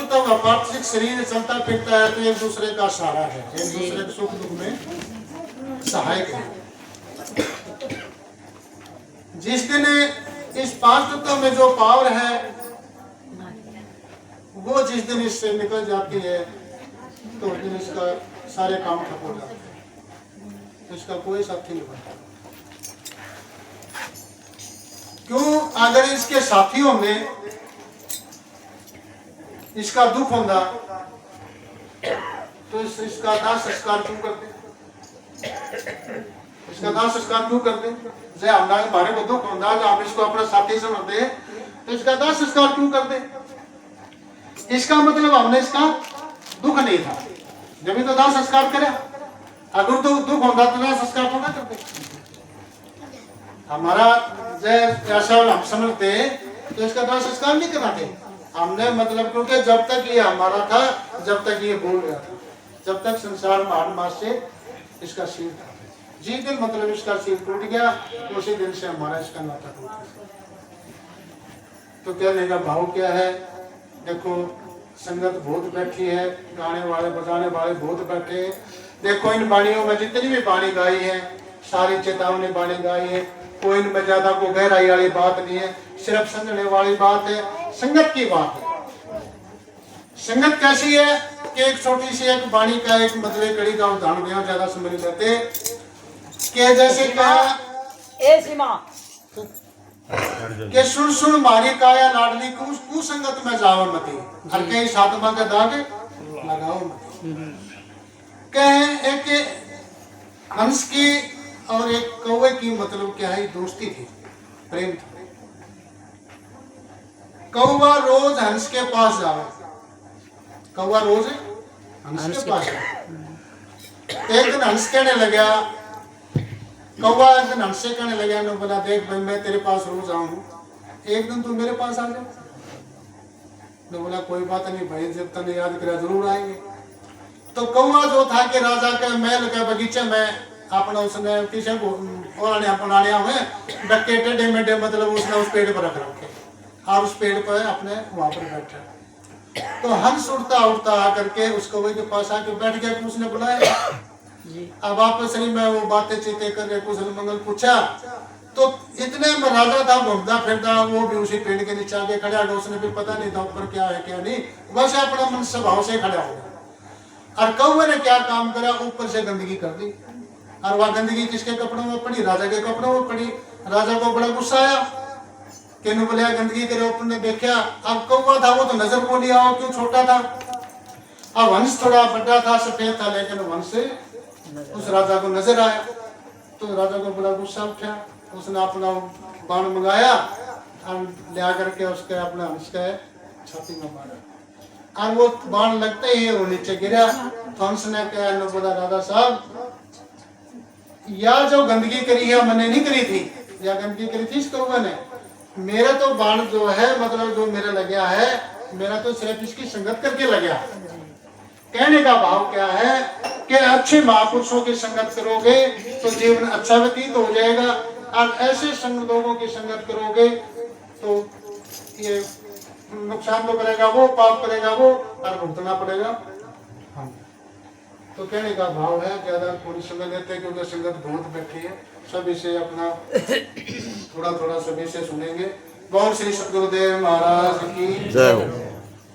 तब अपार्थिक शरीर चलता फिरता है तो एक दूसरे का सहारा है, एक दूसरे के सुख दुख में सहायक है। जिस दिन इस पांच तत्वों में जो पावर है वो जिस दिन इससे निकल जाती है तो उस दिन इसका सारे काम ठप हो जाते हैं, इसका कोई साथी नहीं बनता। क्यों? अगर इसके साथियों में इसका दुख होगा तो इसका दाह संस्कार क्यों करते? इसका दाह संस्कार क्यों करते? जैसे हमारे को दुख होगा जो हम इसको अपना साथी समझते हैं तो इसका दाह संस्कार क्यों करते? इसका मतलब हमने इसका दुख नहीं था जब तो दाह संस्कार करे। अगर तो दुख होता तो दाह संस्कार तो ना करते। हमारा जैसा हम समझते तो इसका दाह संस्कार नहीं कराते हमने, मतलब क्योंकि जब तक ये हमारा था, जब तक ये बोल रहा था, जब तक संसार महान मास से इसका सिर था, जिस दिन मतलब इसका सिर टूट गया उसी दिन से हमारा इसका नाता टूट गया। तो कहने का भाव क्या है? देखो संगत बहुत बैठी है, गाने वाले बजाने वाले बहुत बैठे हैं। देखो इन वाणियों में जितनी भी वाणी गाई है सारी चेतावनी वाणी गाई है, कोई इनमें ज्यादा को गहराई वाली बात नहीं है, सिर्फ समझने वाली बात है, संगत की बात है। संगत कैसी है कि एक छोटी सी एक वाणी का एक मतलब कड़ी का उदाहरण दिया, ज्यादा समझ नहीं देते कि जैसे कहा कि सुन सुन मारी काया लाडली कुसंगत में जाओ मती, हर कई सातमा के दाग लगाओ मती। कहे एक हंस की और एक कौवे की मतलब क्या है? दोस्ती थी, प्रेम था। कौवा रोज हंस के पास जावे, कौवा रोज हंस के पास जावे। एक दिन हंस कहने लगा, कौवा एक दिन हंस से कहने लगा, ने बोला देख भाई मैं तेरे पास रोज आऊं, एक दिन तू मेरे पास आ जा। ने बोला कोई बात नहीं भाई, जब तक याद करा जरूर आएंगे। तो कौवा जो था कि राजा के महल के बगीचे में अपना उसने पीछे बनाने हुए डक्के टेढ़े मेढ़े, मतलब उसने उस पेड़ पर रख रखे और उस पेड़ पर अपने वहां पर बैठा। तो हंस उड़ता उड़ता आकर के उस कौवे के पास आके बैठ गया। उसने बुलाया, अब आपस में वो बातें चीतें करके कुशल मंगल पूछा। तो इतने में राजा था घूमता फिरता, वो भी उसी पेड़ के नीचे आके खड़ा हो। उसने भी पता नहीं था ऊपर क्या है क्या नहीं, वैसे अपना मन स्वभाव से खड़ा हो गया। और कौवे ने क्या काम करा? ऊपर से गंदगी कर दी, और वह गंदगी किसके कपड़ों में पड़ी? राजा के कपड़ों में पड़ी। राजा को बड़ा गुस्सा आया कि बोले गंदगी तेरे ऊपर ने देखा। अब कौवा था वो तो नजर को नहीं आया, क्यों? छोटा था। अब वंश थोड़ा बड़ा था, सफेद था, लेकिन वंश उस राजा को नजर आया। तो राजा को बड़ा गुस्सा उठा, उसने अपना बाण मंगाया और ले आकर के उसके अपना हंस के छाती में मारा, और वो बाण लगते ही वो नीचे गिरा। तो हंस ने क्या बोला, राजा साहब या जो गंदगी करी है मैंने नहीं करी थी, या गंदगी करी थी इस कौवे ने। मेरा तो बाण जो है मतलब जो मेरा लगा है, मेरा तो सिर्फ इसकी संगत करके लगा। कहने का भाव क्या है कि अच्छे महापुरुषों की संगत करोगे तो जीवन अच्छा व्यतीत हो जाएगा, और ऐसे संग लोगों की संगत करोगे तो ये नुकसान तो करेगा वो, पाप करेगा वो, और भुगतना पड़ेगा। तो कहने का भाव है ज्यादा थोड़ी समय देते क्योंकि संगत बहुत बैठी है, सभी से अपना थोड़ा थोड़ा सभी से सुनेंगे। बहुत श्री सतगुरुदेव महाराज की जय हो।